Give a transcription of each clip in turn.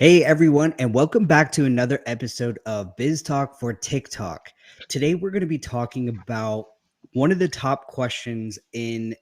Hey everyone, and welcome back to another episode of Biz Talk for TikTok. Today we're going to be talking about one of the top questions in,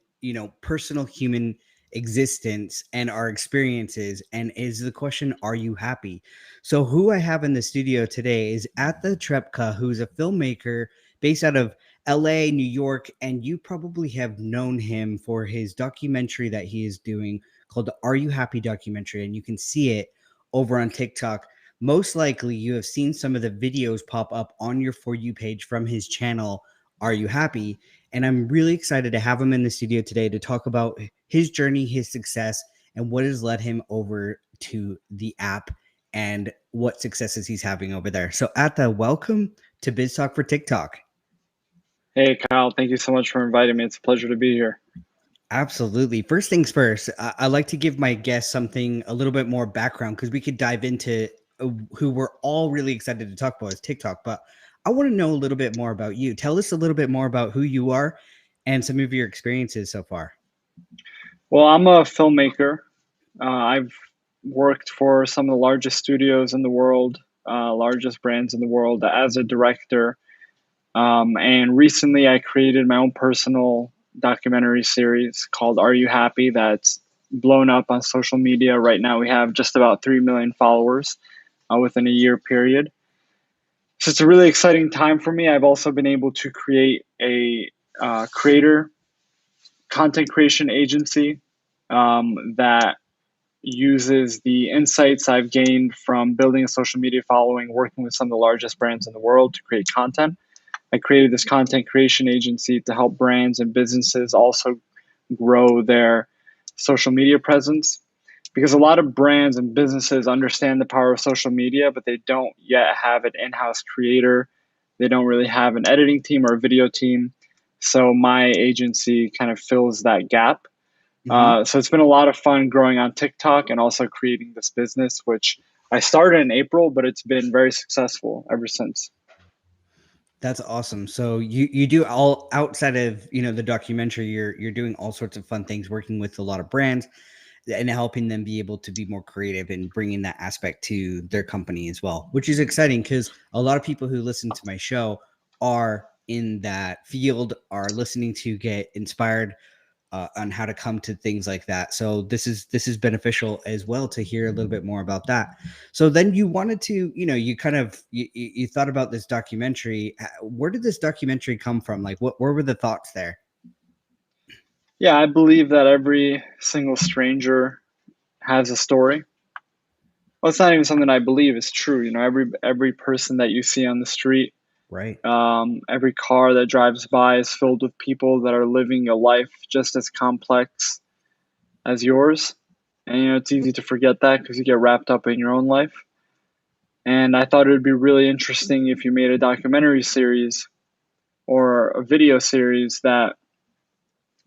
personal human existence and our experiences, and is the question, are you happy? So who I have in the studio today is Atdhe Trepca, who's a filmmaker based out of LA, New York, and you probably have known him for his documentary that he is doing called the Are You Happy documentary, and you can see it over on TikTok. Most likely, you have seen some of the videos pop up on your For You page from his channel, Are You Happy? And I'm really excited to have him in the studio today to talk about his journey, his success, and what has led him over to the app and what successes he's having over there. So, Atdhe, welcome to Biz Talk for TikTok. Hey, Kyle, thank you so much for inviting me. It's a pleasure to be here. Absolutely. First things first, I like to give my guests something a little bit more background because we could dive into who we're all really excited to talk about is TikTok. But I want to know a little bit more about you. Tell us a little bit more about who you are and some of your experiences so far. Well, I'm a filmmaker. I've worked for some of the largest studios in the world, largest brands in the world as a director. And recently I created my own personal documentary series called Are You Happy? That's blown up on social media. Right now we have just about 3 million followers within a year period. So it's a really exciting time for me. I've also been able to create a creator content creation agency that uses the insights I've gained from building a social media following, working with some of the largest brands in the world to create content. I created this content creation agency to help brands and businesses also grow their social media presence, because a lot of brands and businesses understand the power of social media, but they don't yet have an in-house creator. They don't really have an editing team or a video team. So my agency kind of fills that gap. So it's been a lot of fun growing on TikTok and also creating this business, which I started in April, but it's been very successful ever since. That's awesome. So you do all outside of the documentary. You're doing all sorts of fun things, working with a lot of brands and helping them be able to be more creative and bringing that aspect to their company as well, which is exciting because a lot of people who listen to my show are in that field, are listening to get inspired on how to come to things like that. So this is beneficial as well to hear a little bit more about that. So then you wanted to, you kind of you thought about this documentary. Where did this documentary come from? Like, where were the thoughts there? Yeah, I believe that every single stranger has a story. Well, it's not even something I believe, it's true. You know, every person that you see on the street, Right. every car that drives by is filled with people that are living a life just as complex as yours. And you know, it's easy to forget that because you get wrapped up in your own life. And I thought it would be really interesting if you made a documentary series or a video series that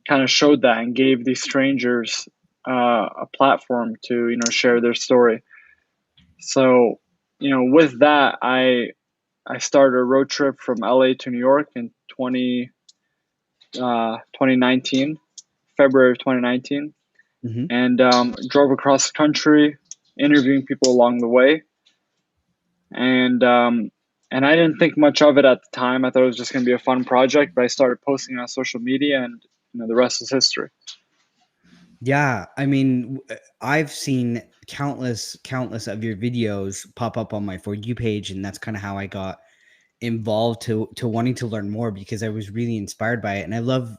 kind of showed that and gave these strangers a platform to share their story. So with that, I started a road trip from LA to New York in 2019, February of 2019, Mm-hmm. and drove across the country, interviewing people along the way. And I didn't think much of it at the time. I thought it was just going to be a fun project, but I started posting on social media, and the rest is history. Yeah, I mean, I've seen countless of your videos pop up on my For You page, and that's kind of how I got involved to wanting to learn more because I was really inspired by it. And I love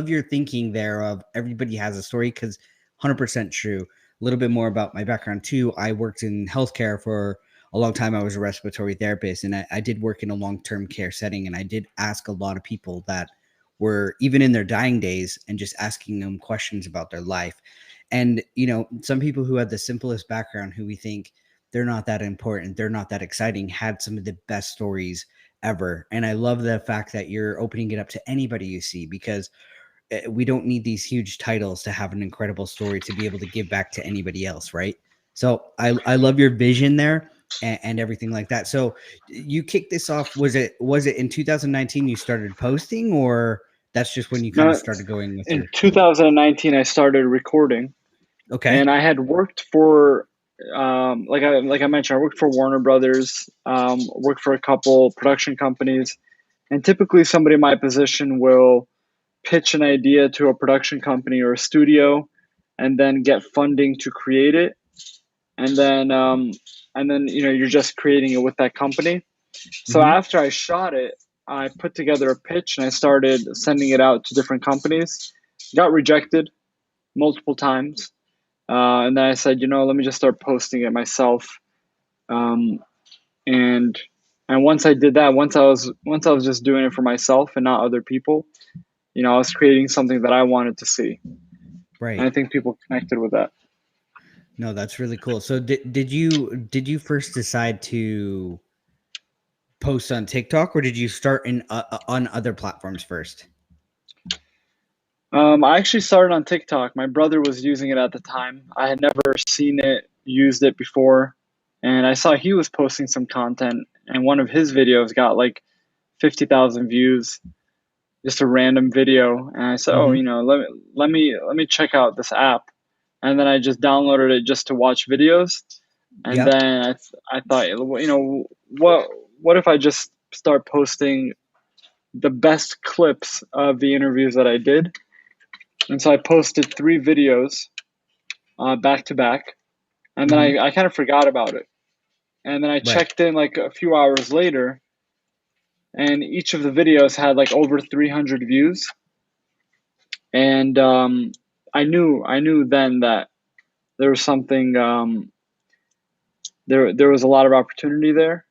your thinking there of everybody has a story, because 100% true. A little bit more about my background too. I worked in healthcare for a long time. I was a respiratory therapist, and I did work in a long-term care setting, and I did ask a lot of people that were even in their dying days and just asking them questions about their life. And some people who had the simplest background, who we think they're not that important, they're not that exciting, had some of the best stories ever. And I love the fact that you're opening it up to anybody you see, because we don't need these huge titles to have an incredible story to be able to give back to anybody else, right? So I love your vision there and everything like that. So you kicked this off. Was it in 2019 you started posting, or that's just when you kind of Now, started going with in your? 2019, I started recording, Okay. and I had worked for like I mentioned, I worked for Warner Brothers, worked for a couple production companies, and typically somebody in my position will pitch an idea to a production company or a studio, and then get funding to create it, and then you're just creating it with that company. So Hmm. after I shot it, I put together a pitch and I started sending it out to different companies. Got rejected multiple times, and then I said, let me just start posting it myself. Um, and once I did that, once I was just doing it for myself and not other people, I was creating something that I wanted to see, and I Right. think people connected with that. No, that's really cool. So did you first decide to post on TikTok, or did you start in on other platforms first? I actually started on TikTok. My brother was using it at the time. I had never seen it, used it before, and I saw he was posting some content, and one of his videos got like 50,000 views, just a random video. And I said, "Oh, Hmm. let me check out this app," and then I just downloaded it just to watch videos. And Yep. then I thought, what if I just start posting the best clips of the interviews that I did? And so I posted 3 videos back to back, and then Hmm. I kind of forgot about it. And then I Right. checked in like a few hours later, and each of the videos had like over 300 views. And I knew then that there was something, there was a lot of opportunity there,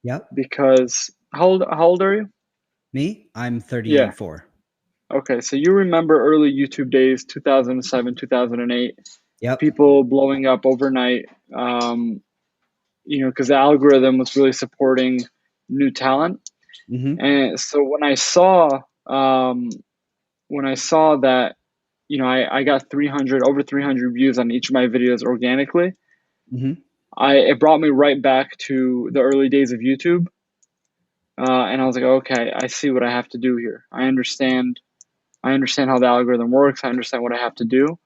Yep. because how old are you? Me, I'm Yeah. 34. Okay, so you remember early YouTube days, 2007, 2008, Yep. people blowing up overnight, because the algorithm was really supporting new talent. Hmm. And so um, when I saw that, I got 300 over 300 views on each of my videos organically, Hmm. it brought me right back to the early days of YouTube, and I was like, okay, I see what I have to do here. I understand how the algorithm works. I understand what I have to do.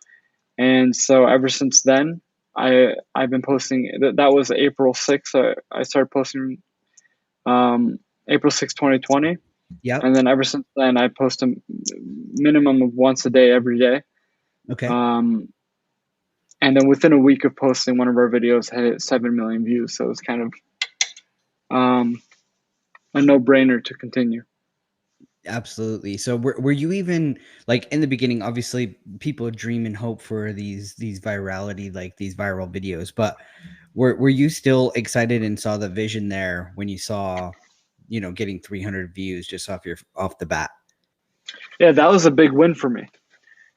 And so ever since then, I've been posting. That was April 6th. I started posting April 6th, 2020. And Yep. then ever since then, I post a minimum of once a day, every day. Okay. Um, and then within a week of posting, one of our videos hit 7 million views. So it's kind of um, a no brainer to continue. Absolutely. So were you even like in the beginning, obviously people dream and hope for these virality, like these viral videos, but were you still excited and saw the vision there when you saw, getting 300 views just off the bat? Yeah, that was a big win for me.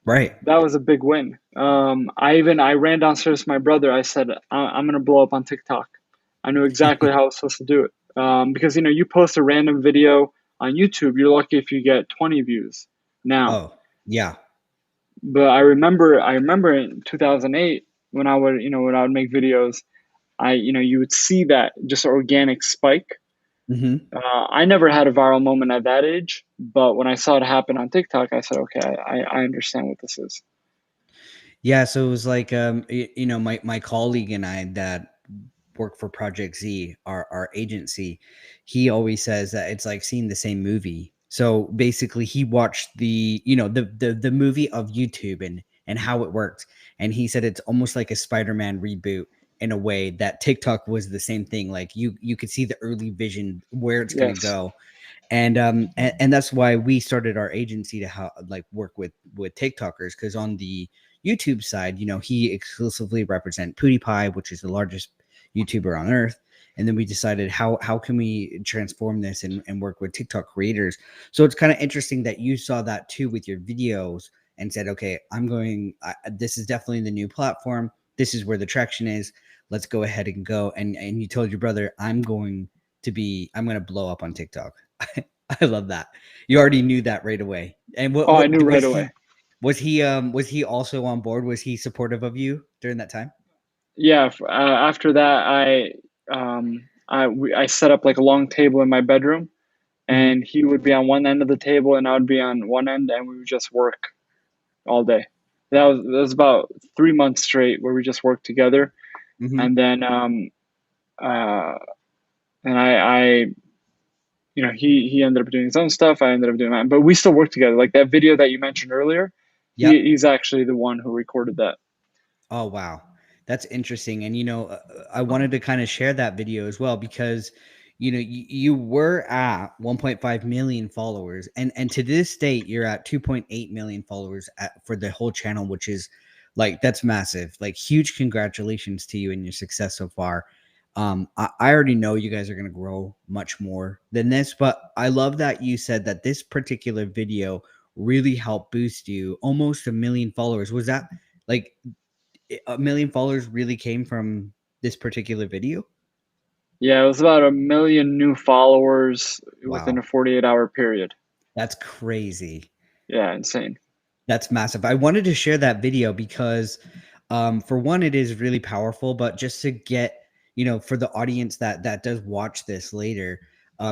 Right. That was a big win. I ran downstairs to my brother. I said, I'm gonna blow up on TikTok. I knew exactly how I was supposed to do it. Because you post a random video on YouTube, you're lucky if you get 20 views now. Oh, yeah. But I remember in 2008, when I would make videos, you would see that just organic spike. Hmm. I never had a viral moment at that age, but when I saw it happen on TikTok, I said, okay, I understand what this is. Yeah, so it was like my colleague and I that work for Project Z, our agency, he always says that it's like seeing the same movie. So basically he watched the movie of YouTube and how it works. And he said it's almost like a Spider-Man reboot in a way that TikTok was the same thing. Like you could see the early vision where it's gonna Yes. go, and that's why we started our agency to like work with TikTokers, because on the YouTube side, he exclusively represent PewDiePie, which is the largest YouTuber on earth. And then we decided how can we transform this and work with TikTok creators. So it's kind of interesting that you saw that too with your videos and said, okay, this is definitely the new platform. This is where the traction is. Let's go ahead and go. And you told your brother, I'm going to blow up on TikTok. I love that. You already knew that right away. And Oh, I knew what right away. was he also on board? Was he supportive of you during that time? Yeah. After that, I set up like a long table in my bedroom, Hmm. and he would be on one end of the table, and I would be on one end, and we would just work all day. That was about 3 months straight where we just worked together. Mm-hmm. And then uh, and I he ended up doing his own stuff. I ended up doing mine, but we still work together. Like that video that you mentioned earlier, Yep. he's actually the one who recorded that. Oh, wow. That's interesting. And, I wanted to kind of share that video as well because, you were at 1.5 million followers. And to this date, you're at 2.8 million followers for the whole channel, which is like, that's massive. Like, huge congratulations to you and your success so far. I already know you guys are going to grow much more than this, but I love that you said that this particular video really helped boost you almost a million followers. Was that like a million followers really came from this particular video? Yeah, it was about 1 million new followers within Wow, a 48-hour period. that's crazy. Yeah, insane. That's massive. I wanted to share that video because, for one, it is really powerful, but just to get, for the audience that does watch this later,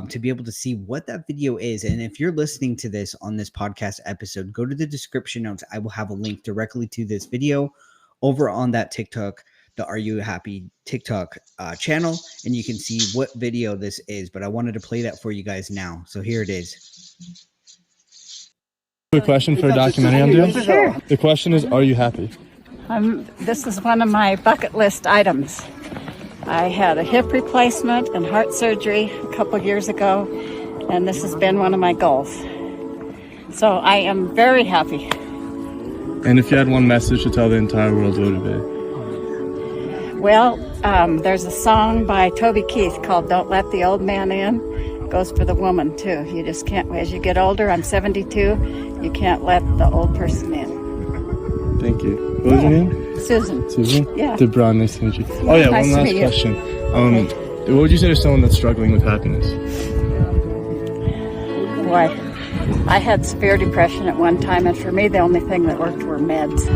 to be able to see what that video is. And if you're listening to this on this podcast episode, go to the description notes. I will have a link directly to this video over on that TikTok, the Are You Happy TikTok channel, and you can see what video this is. But I wanted to play that for you guys now. So here it is. Quick question for a documentary I'm doing. Sure. The question is, are you happy? This is one of my bucket list items. I had a hip replacement and heart surgery a couple years ago, and this has been one of my goals. So I am very happy. And if you had one message to tell the entire world, what would it be? Well, there's a song by Toby Keith called Don't Let the Old Man In. It goes for the woman, too. You just can't, as you get older, I'm 72, you can't let the old person in. Thank you. What was your name? Susan. Susan? Yeah. DeBron, nice to meet you. Oh yeah, Nice one to last meet you. question. Okay. What would you say to someone that's struggling with happiness? Boy, I had severe depression at one time, and for me, the only thing that worked were meds.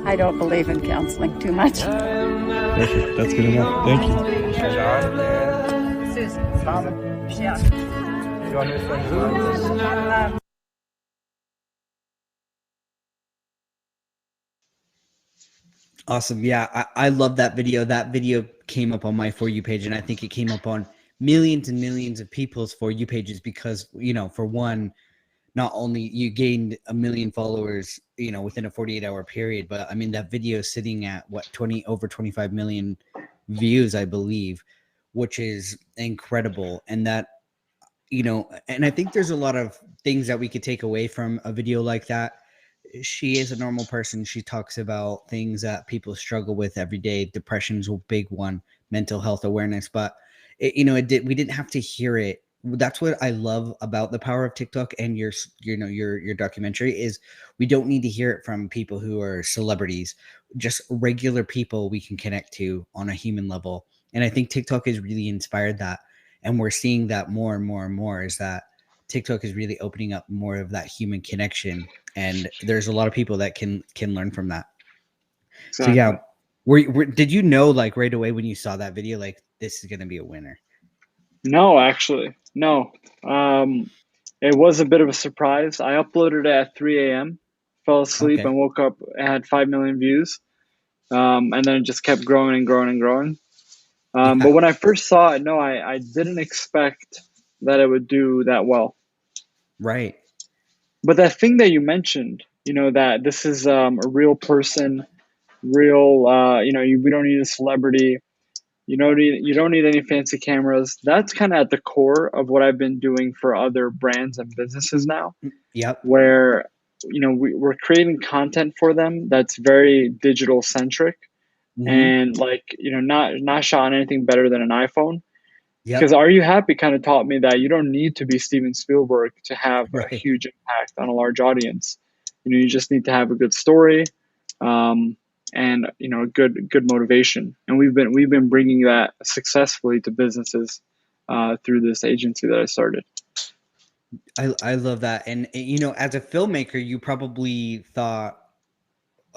I don't believe in counseling too much. Perfect. That's good enough. Thank you. Susan. Yeah. Awesome. Yeah, I love that video. That video came up on my For You page, and I think it came up on millions and millions of people's For You pages because, for one, not only you gained a million followers, within a 48-hour period, but I mean, that video is sitting at what, over 25 million views, I believe, which is incredible. And that, and I think there's a lot of things that we could take away from a video like that. She is a normal person. She talks about things that people struggle with every day. Depression's a big one, mental health awareness, but we didn't have to hear it. That's what I love about the power of TikTok and your documentary is we don't need to hear it from people who are celebrities, just regular people we can connect to on a human level. And I think TikTok has really inspired that. And we're seeing that more and more and more is that TikTok is really opening up more of that human connection. And there's a lot of people that can learn from that. Exactly. So yeah, did you know like right away when you saw that video, like this is going to be a winner? No, actually, no. It was a bit of a surprise. I uploaded it at 3 a.m., fell asleep, Okay. and woke up. It had 5 million views, and then it just kept growing and growing and growing. Yeah. But when I first saw it, no, I didn't expect that it would do that well. Right. But that thing that you mentioned, that this is a real person, real, we don't need a celebrity. You don't need any fancy cameras. That's kind of at the core of what I've been doing for other brands and businesses now, Yep. where we're creating content for them that's very digital centric and not shot on anything better than an iPhone. Because Yep. Are You Happy kind of taught me that you don't need to be Steven Spielberg to have a Right. huge impact on a large audience. You just need to have a good story, and good motivation. And we've been bringing that successfully to businesses through this agency that I started. I love that. And as a filmmaker, you probably thought,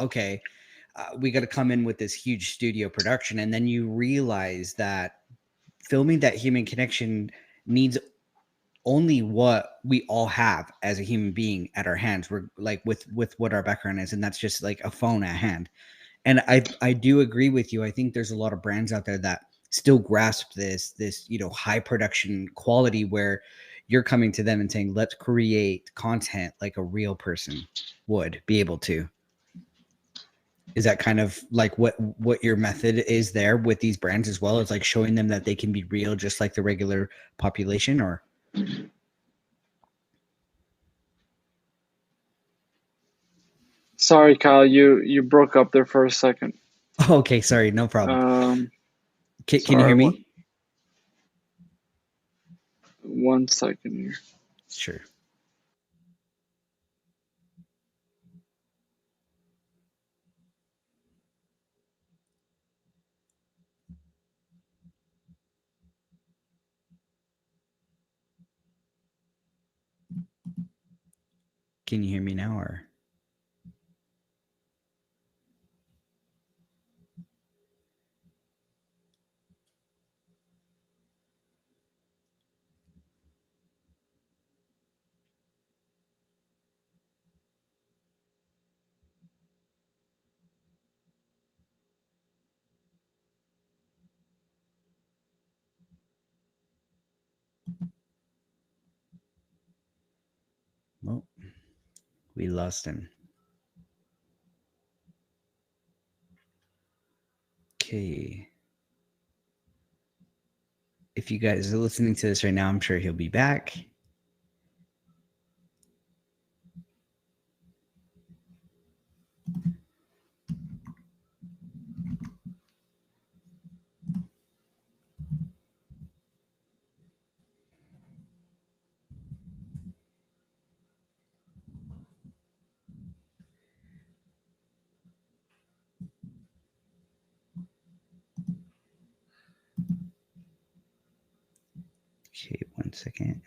okay, we got to come in with this huge studio production, and then you realize that filming that human connection needs only what we all have as a human being at our hands. We're like with what our background is, and that's just like a phone at hand. And I do agree with you. I think there's a lot of brands out there that still grasp this high production quality where you're coming to them and saying, let's create content like a real person would be able to. Is that kind of like what your method is there with these brands as well? As like showing them that they can be real just like the regular population? Or Sorry, Kyle, you broke up there for a second. okay, sorry, no problem. Can you hear me? One second here. Sure. Can you hear me now? Or well, we lost him. Okay. If you guys are listening to this right now, I'm sure he'll be back. Okay, one second.